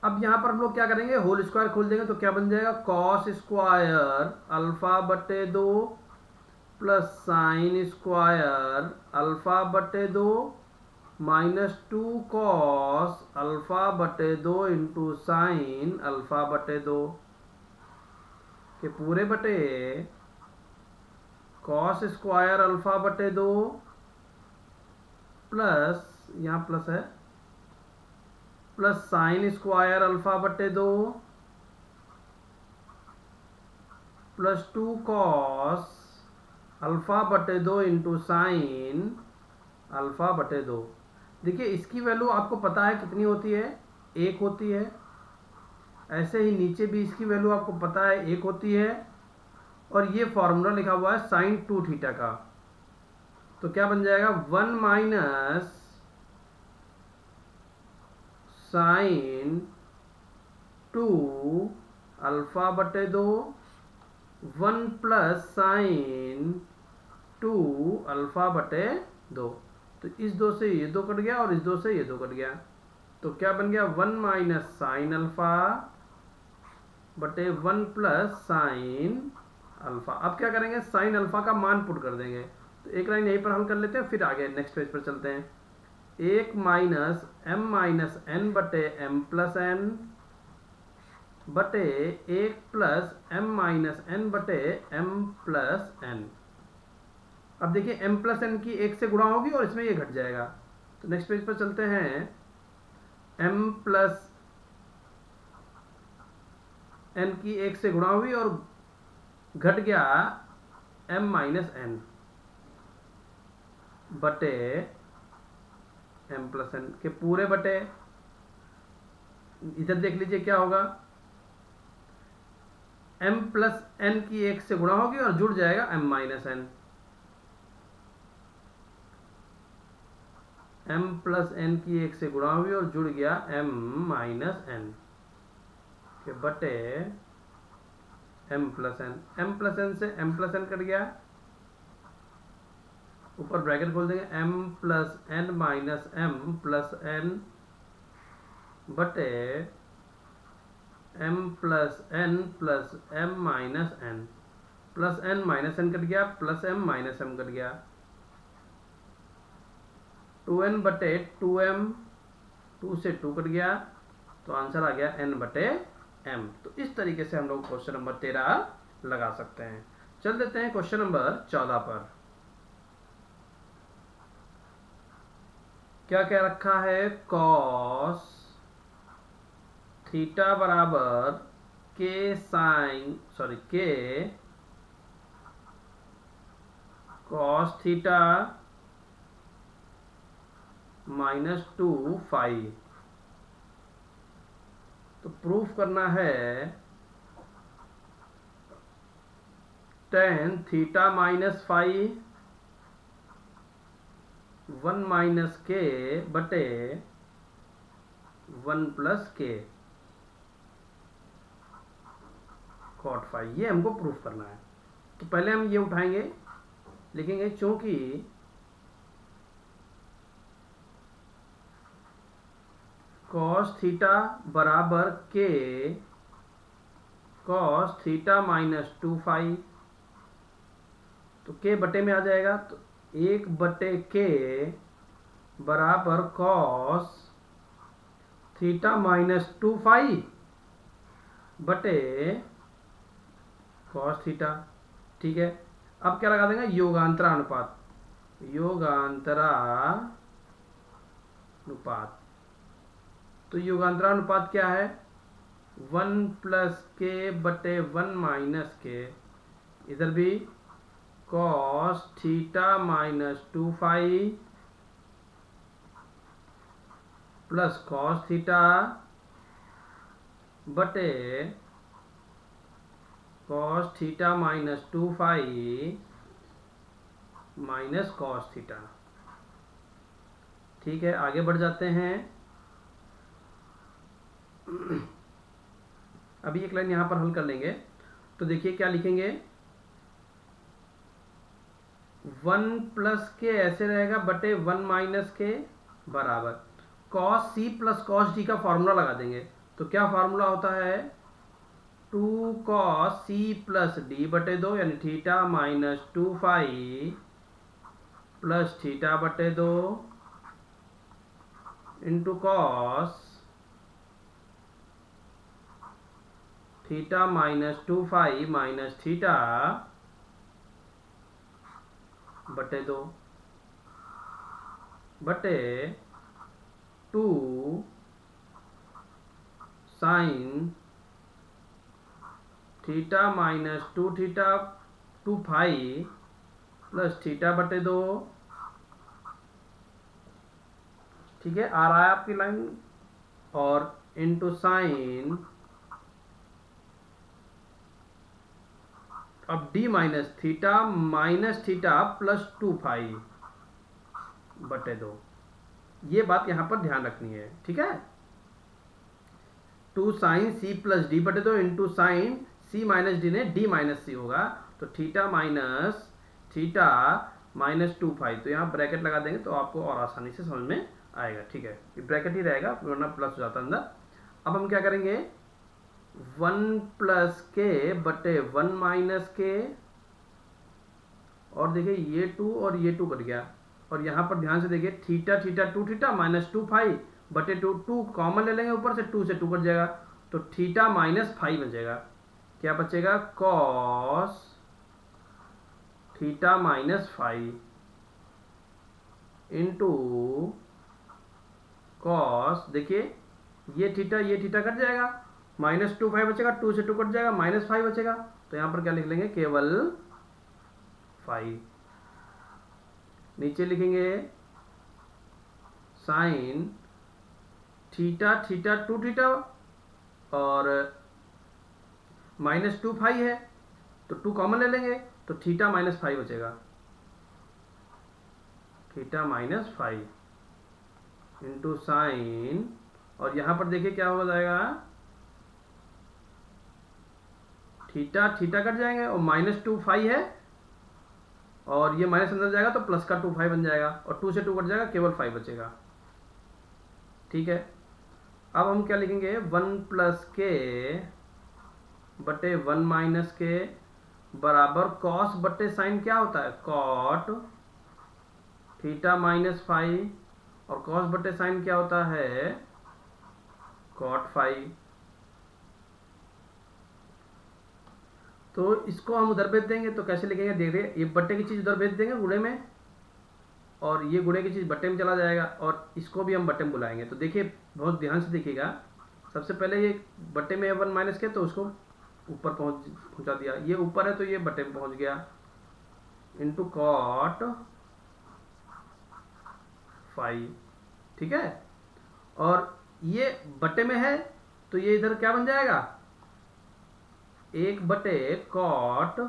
Speaker 1: अब यहां पर हम लोग क्या करेंगे, होल स्क्वायर खोल देंगे तो क्या बन जाएगा, कॉस स्क्वायर अल्फा बटे 2 प्लस साइन स्क्वायर अल्फा बटे 2 माइनस 2 कॉस अल्फा बटे 2 इंटू साइन अल्फा बटे 2 के पूरे बटे कॉस स्क्वायर अल्फा बटे 2 प्लस, यहाँ प्लस है, प्लस साइन स्क्वायर अल्फा बटे 2 प्लस 2 कॉस अल्फा बटे 2 इंटू साइन अल्फा बटे 2। देखिए इसकी वैल्यू आपको पता है कितनी होती है, 1 होती है। ऐसे ही नीचे भी इसकी वैल्यू आपको पता है 1 होती है। और ये फॉर्मूला लिखा हुआ है साइन 2 थीटा का, तो क्या बन जाएगा 1 माइनस साइन 2 अल्फा बटे 2 1 प्लस साइन 2 अल्फा बटे 2। तो इस 2 से ये 2 कट गया और इस 2 से ये 2 कट गया, तो क्या बन गया 1 माइनस साइन अल्फा बटे 1 प्लस साइन अल्फा। अब क्या करेंगे, साइन अल्फा का मान पुट कर देंगे। तो एक लाइन यहीं पर हल कर लेते हैं, फिर आगे नेक्स्ट पेज पर चलते हैं। 1 माइनस एम माइनस एन बटे एम प्लस एन बटे 1 प्लस एम माइनस एन बटे एम प्लस एन। अब देखिए एम प्लस एन की 1 से गुणा होगी और इसमें ये घट जाएगा। तो नेक्स्ट पेज पर चलते हैं। एम प्लस एन की 1 से गुणा हुई और घट गया एम माइनस एन बटे एम प्लस एन के पूरे बटे, इधर देख लीजिए क्या होगा, एम प्लस एन की 1 से गुणा होगी और जुड़ जाएगा M minus N. M plus N की 1 से गुणा हुई और जुड़ गया एम माइनस एन के बटे M plus N. M plus N से एम प्लस एन कट गया, ऊपर ब्रैकेट खोल देंगे, M plus N minus M plus N बटे M plus N plus M minus N. Plus N minus N cut गया, plus M minus M cut गया, 2n बटे 2m, 2 से 2 cut गया, तो आंसर आ गया n बटे m। तो इस तरीके से हम लोग क्वेश्चन नंबर 13 लगा सकते हैं। चल देते हैं क्वेश्चन नंबर 14 पर। क्या क्या रखा है, कॉस थीटा बराबर के साइन के कॉस थीटा -2 फाई। तो प्रूफ करना है tan theta minus phi 1 minus के बटे 1 प्लस के कॉट फाई, ये हमको प्रूफ करना है। तो पहले हम ये उठाएंगे, लिखेंगे चूंकि कॉस थीटा बराबर के कॉस थीटा -2 फाई, तो के बटे में आ जाएगा, तो 1 बटे के बराबर कॉस थीटा -2 फाई बटे कॉस थीटा। ठीक है, अब क्या लगा देंगे, योगांतरा अनुपात, योगांतरा अनुपात। तो तो युगांतरानुपात क्या है? 1 प्लस के बटे 1 माइनस के, इधर भी cos theta minus 2 phi plus cos theta बटे cos theta minus 2 phi minus cos theta. ठीक है, आगे बढ़ जाते हैं। अभी एक लाइन यहां पर हल कर लेंगे। तो देखिए क्या लिखेंगे, 1 प्लस के ऐसे रहेगा बटे 1 माइनस के बराबर cos C plus cos D का फॉर्मूला लगा देंगे। तो क्या फॉर्मूला होता है? 2 कॉस सी प्लस डी बटे 2 यानी theta minus 2 phi plus theta बटे 2 into cos theta minus 2 phi minus theta बटे 2 बटे 2 sine theta minus 2 theta 2 phi plus theta बटे 2। ठीक है, आ रहा है आपकी लाइन। और इंटू साइन अब D minus theta plus 2 phi बटे 2। ये बात यहां पर ध्यान रखनी है। ठीक है, 2 साइन सी प्लस डी बटे 2 इंटू साइन सी माइनस डी ने डी माइनस सी होगा। तो थीटा माइनस 2 फाई, तो यहाँ ब्रैकेट लगा देंगे तो आपको और आसानी से समझ में आएगा। ठीक है, ये ब्रैकेट ही रहेगा वरना प्लस हो जाता अंदर। अब हम क्या करेंगे, 1 प्लस के बटे 1 माइनस के, और देखिए ये 2 और ये 2 कट गया। और यहाँ पर ध्यान से देखिए थीटा 2 थीटा माइनस 2 फाई बटे 2 कॉमन ले लेंगे, ऊपर से 2 से 2 कट जाएगा तो थीटा माइनस फाई बचेगा। क्या बचेगा? Cos theta minus phi into cos, देखिए ये थीटा कट जाएगा, माइनस 2 फाई बचेगा, 2 से 2 कट जाएगा, माइनस फाई बचेगा। तो यहां पर क्या लिख लेंगे? केवल फाई। नीचे लिखेंगे साइन थीटा 2 थीटा और माइनस 2 फाई है तो 2 कॉमन ले लेंगे तो थीटा माइनस फाई बचेगा, theta minus phi into sine, और यहां पर देखिए क्या हो जाएगा, थीटा कट जाएंगे और माइनस 2 फाई है और ये माइनस अंदर जाएगा तो प्लस का 2 फाई बन जाएगा और 2 से 2 कट जाएगा, केवल फाई बचेगा। ठीक है, अब हम क्या लिखेंगे, 1 प्लस के बटे 1 माइनस के बराबर कॉस बटे साइन क्या होता है? कॉट थीटा माइनस फाई, और कॉस बटे साइन क्या होता है? Cot phi. तो इसको हम उधर भेज देंगे तो कैसे लिखेंगे, देख रहे ये बट्टे की चीज उधर भेज देंगे गुणे में, और ये गुणे की चीज बट्टे में चला जाएगा, और इसको भी हम बट्टे में बुलाएंगे। तो देखिए बहुत ध्यान से देखिएगा, सबसे पहले ये बट्टे में 1 माइनस के तो उसको ऊपर पहुंचा दिया, ये ऊपर है तो ये बट्टे में पहुंच गया, इंटू कॉट फाई। ठीक है, और ये बट्टे में है तो ये इधर क्या बन जाएगा, 1 बटे कॉट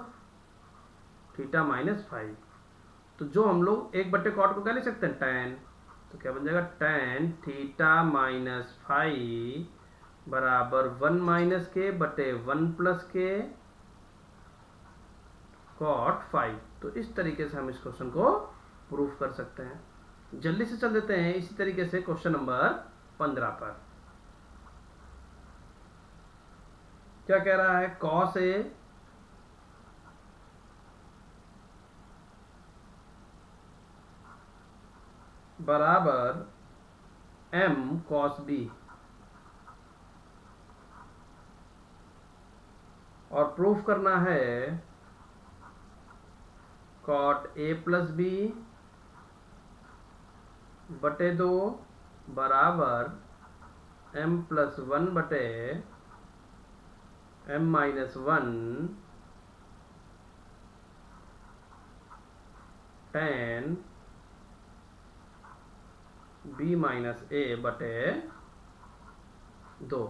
Speaker 1: थीटा माइनस फाई। तो जो हम लोग 1 बटे कॉट को क्या लिख सकते हैं? tan। तो क्या बन जाएगा? tan थीटा माइनस फाई बराबर 1 माइनस के बटे 1 प्लस के कॉट फाई। तो इस तरीके से हम इस क्वेश्चन को प्रूफ कर सकते हैं। जल्दी से चल देते हैं इसी तरीके से क्वेश्चन नंबर 15 पर। क्या कह रहा है, कॉस ए बराबर m कॉस बी, और प्रूफ करना है कॉट ए प्लस बी बटे 2 बराबर m+1 बटे m-1 tan b-a बटे 2।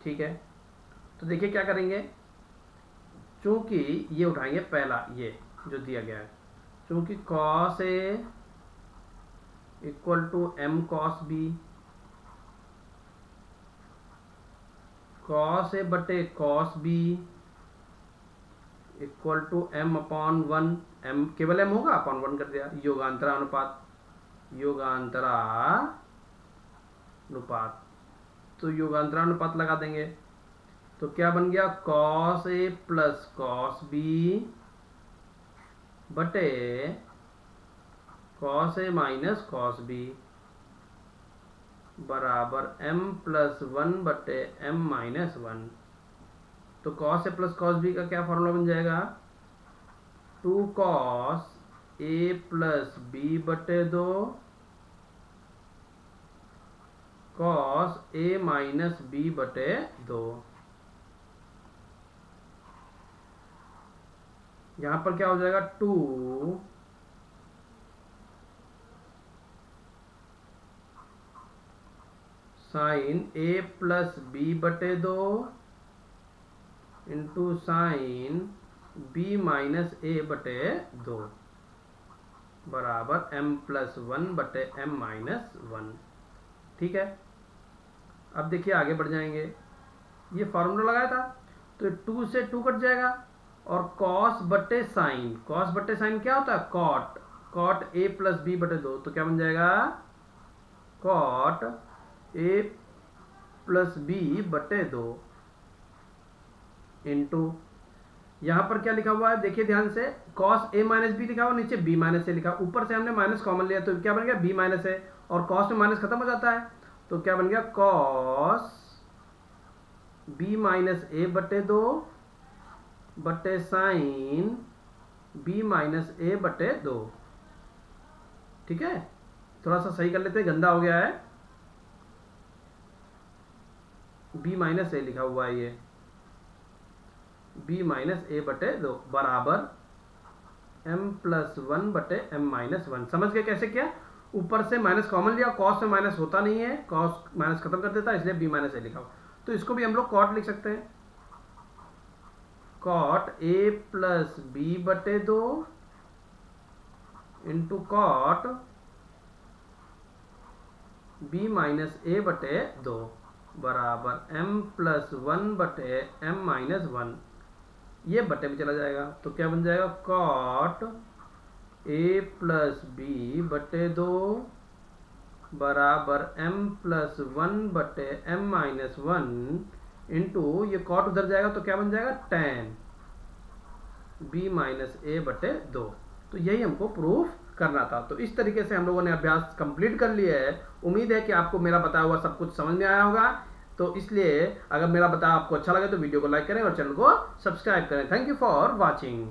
Speaker 1: ठीक है, तो देखिए क्या करेंगे, चूंकि ये उठाएंगे पहला ये जो दिया गया है, चूंकि cos A equal to m cos B, cos A बटे cos B equal to m/1, m केवल m होगा, अपॉन 1 कर दिया, योगांतरानुपात, योगांतरानुपात, तो योगांतरानुपात लगा देंगे, तो क्या बन गया, cos A plus cos B बटे cos A minus cos B बराबर m+1 बटे m-1। तो cos A plus cos B का क्या फॉर्मूला बन जाएगा, 2 cos A प्लस B बटे 2 cos A माइनस B बटे 2। यहां पर क्या हो जाएगा, 2 sin A प्लस B बटे 2 into sin B minus A बटे 2 बराबर m+1 बटे m-1। ठीक है, अब देखिए आगे बढ़ जाएंगे, ये फॉर्मूला लगाया था तो 2 से 2 कट जाएगा, और cos बटे साइन, cos बटे साइन क्या होता है, cot A प्लस B बटे 2, तो क्या बन जाएगा, cot A प्लस B बटे 2 इंटू, यहां पर क्या लिखा हुआ है, देखिए ध्यान से, cos A माइनस B लिखा हुआ, नीचे B माइनस A लिखा, ऊपर से हमने माइनस कॉमन लिया, तो क्या बन गया, B माइनस A, और cos में माइनस खत्म हो जाता है, तो क्या बन गया, cos B माइनस A बटे 2 बटे साइन B माइनस A बटे 2। ठीक है, थोड़ा सा सही कर लेते हैं, गंदा हो गया है, B माइनस A लिखा हुआ है, ये B माइनस A बटे 2 बराबर m+1 बटे m-1। समझ गए कैसे किया, ऊपर से माइनस कॉमन लिया, cos में माइनस होता नहीं है, cos माइनस खत्म कर देता है, इसलिए B माइनस A लिखा हुआ, तो इसको भी हम लोग cot लिख सकते हैं, cot A प्लस B बटे 2 into cot B minus A बटे 2 बराबर m+1 बटे m-1। ये बटे में चला जाएगा, तो क्या बन जाएगा, cot A प्लस B बटे 2 बराबर m+1 बटे m-1 इंटू, ये cot उधर जाएगा तो क्या बन जाएगा, tan B माइनस A बटे 2। तो यही हमको प्रूफ करना था। तो इस तरीके से हम लोगों ने अभ्यास कंप्लीट कर लिया है। उम्मीद है कि आपको मेरा बताया हुआ सब कुछ समझ में आया होगा। तो इसलिए अगर मेरा बताया आपको अच्छा लगे तो वीडियो को लाइक करें और चैनल को सब्सक्राइब करें। Thank you for watching.